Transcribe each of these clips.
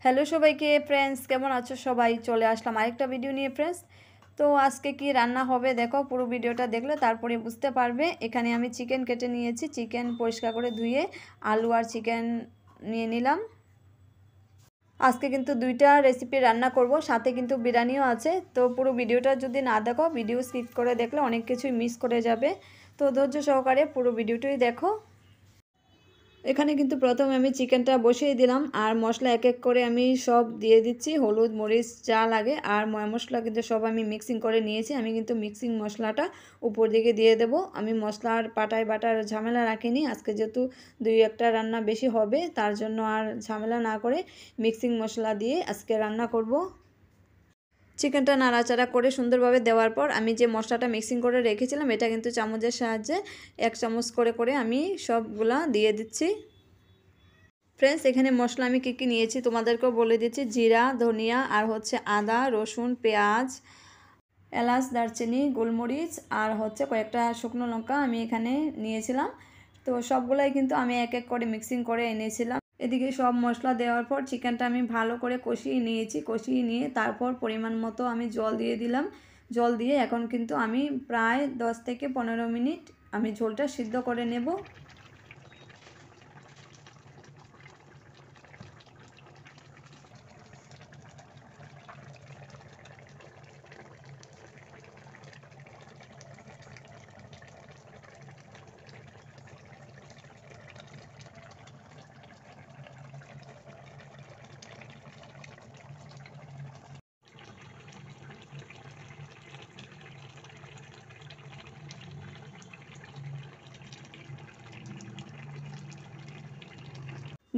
Hello সবাইকে friends, কেমন আছো সবাই? চলে আসলাম আরেকটা ভিডিও নিয়ে ফ্রেন্ডস। তো আজকে কি রান্না হবে দেখো, পুরো ভিডিওটা দেখলে তারপরে বুঝতে পারবে। এখানে আমি চিকেন কেটে নিয়েছি, চিকেন পরিষ্কার করে ধুয়ে আলু আর চিকেন নিয়ে নিলাম। আজকে কিন্তু দুইটা রেসিপি রান্না করব, সাথে কিন্তু বিরিয়ানিও আছে। তো পুরো ভিডিওটা যদি না দেখো, ভিডিও স্কিপ করে দেখলে অনেক কিছুই মিস করে যাবে। তো ধৈর্য সহকারে পুরো ভিডিওটাই দেখো। এখানে কিন্তু প্রথমে আমি চিকেনটা বসিয়ে দিলাম আর মশলা এক এক করে আমি সব দিয়ে দিচ্ছি, হলুদ মরিচ যা লাগে আর ময় মশলা কিন্তু সব আমি মিক্সিং করে নিয়েছি। আমি কিন্তু মিক্সিং মশলাটা উপর দিকে দিয়ে দেব। আমি মশলার পাটায় বাটার ঝামেলা রাখিনি, আজকে যেহেতু দুই একটা রান্না বেশি হবে তার জন্য আর ঝামেলা না করে মিক্সিং মশলা দিয়ে আজকে রান্না করব। চিকেনটা নাড়াচাড়া করে সুন্দরভাবে দেওয়ার পর আমি যে মশলাটা মিক্সিং করে রেখেছিলাম এটা কিন্তু চামচের সাহায্যে এক চামচ করে করে আমি সবগুলা দিয়ে দিচ্ছি। ফ্রেন্ডস, এখানে মশলা আমি কী কী নিয়েছি তোমাদেরকেও বলে দিচ্ছি। জিরা, ধনিয়া আর হচ্ছে আদা, রসুন, পেঁয়াজ, এলাচ, দারচিনি, গোলমরিচ আর হচ্ছে কয়েকটা শুকনো লঙ্কা আমি এখানে নিয়েছিলাম। তো সবগুলাই কিন্তু আমি এক এক করে মিক্সিং করে এনেছিলাম। এদিকে সব মশলা দেওয়ার পর চিকেনটা আমি ভালো করে কষিয়ে নিয়েছি। কষিয়ে নিয়ে তারপর পরিমাণ মতো আমি জল দিয়ে দিলাম। জল দিয়ে এখন কিন্তু আমি প্রায় 10 থেকে 15 মিনিট আমি ঝোলটা সিদ্ধ করে নেব।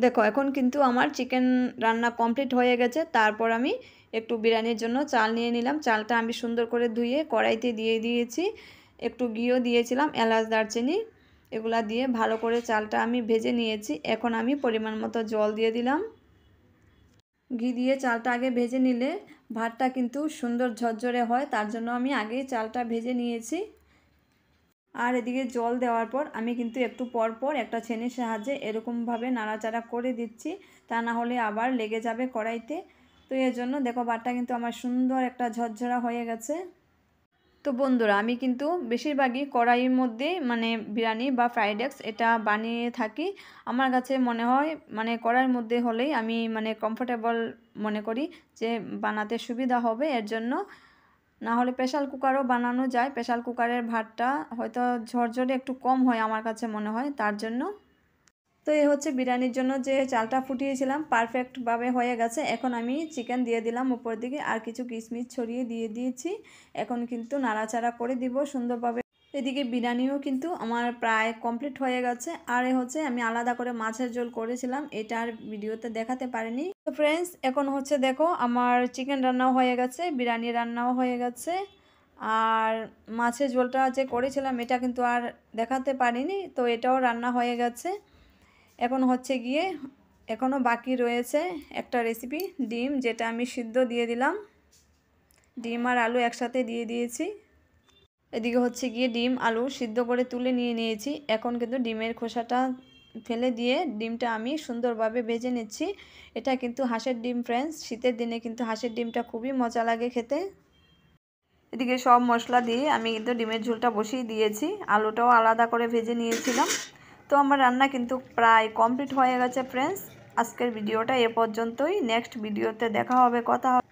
দেখো, এখন কিন্তু আমার চিকেন রান্না কমপ্লিট হয়ে গেছে। তারপর আমি একটু বিরিয়ানির জন্য চাল নিয়ে নিলাম। চালটা আমি সুন্দর করে ধুয়ে কড়াইতে দিয়ে দিয়েছি, একটু ঘিও দিয়েছিলাম, এলাচ দারচিনি এগুলা দিয়ে ভালো করে চালটা আমি ভেজে নিয়েছি। এখন আমি পরিমাণ মতো জল দিয়ে দিলাম। ঘি দিয়ে চালটা আগে ভেজে নিলে ভাতটা কিন্তু সুন্দর ঝরঝরে হয়, তার জন্য আমি আগেই চালটা ভেজে নিয়েছি। আর এদিকে জল দেওয়ার পর আমি কিন্তু একটু পর পর একটা ছেনির সাহায্যে এরকমভাবে নাড়াচাড়া করে দিচ্ছি, তা না হলে আবার লেগে যাবে কড়াইতে। তো এর জন্য দেখো ভাতটা কিন্তু আমার সুন্দর একটা ঝরঝরা হয়ে গেছে। তো বন্ধুরা, আমি কিন্তু বেশিরভাগই কড়াইয়ের মধ্যে মানে বিরিয়ানি বা ফ্রাইড রাইস এটা বানিয়ে থাকি। আমার কাছে মনে হয় মানে কড়াইয়ের মধ্যে হলেই আমি মানে কমফোর্টেবল মনে করি, যে বানাতে সুবিধা হবে। এর জন্য না হলে প্রেশার কুকারও বানানো যায়। প্রেশার কুকারের ভাতটা হয়তো ঝরঝরে একটু কম হয় আমার কাছে মনে হয়, তার জন্য। তো এই হচ্ছে বিরিয়ানির জন্য যে চালটা ফুটিয়েছিলাম, পারফেক্টভাবে হয়ে গেছে। এখন আমি চিকেন দিয়ে দিলাম উপর দিকে আর কিছু কিশমিশ ছড়িয়ে দিয়ে দিয়েছি। এখন কিন্তু নাড়াচাড়া করে দিব সুন্দরভাবে। এদিকে বিরিয়ানিও কিন্তু আমার প্রায় কমপ্লিট হয়ে গেছে। আর হচ্ছে আমি আলাদা করে মাছের ঝোল করেছিলাম, এটা আর ভিডিওতে দেখাতে পারিনি। তো ফ্রেন্ডস, এখন হচ্ছে দেখো আমার চিকেন রান্নাও হয়ে গেছে, বিরিয়ানি রান্নাও হয়ে গেছে। আর মাছের ঝোলটা যে করেছিলাম এটা কিন্তু আর দেখাতে পারিনি, তো এটাও রান্না হয়ে গেছে। এখন হচ্ছে গিয়ে এখনও বাকি রয়েছে একটা রেসিপি, ডিম, যেটা আমি সিদ্ধ দিয়ে দিলাম। ডিম আর আলু একসাথে দিয়ে দিয়েছি। এদিকে হচ্ছে গিয়ে ডিম আলু সিদ্ধ করে তুলে নিয়ে নিয়েছি। এখন কিন্তু ডিমের খোসাটা ফেলে দিয়ে ডিমটা আমি সুন্দরভাবে ভেজে নিচ্ছি। এটা কিন্তু হাঁসের ডিম ফ্রেন্ডস, শীতের দিনে কিন্তু হাঁসের ডিমটা খুবই মজা লাগে খেতে। এদিকে সব মশলা দিয়ে আমি কিন্তু ডিমের ঝোলটা বসিয়ে দিয়েছি, আলুটাও আলাদা করে ভেজে নিয়েছিলাম। তো আমার রান্না কিন্তু প্রায় কমপ্লিট হয়ে গেছে ফ্রেন্ডস। আজকের ভিডিওটা এ পর্যন্তই। নেক্সট ভিডিওতে দেখা হবে, কথা হবে।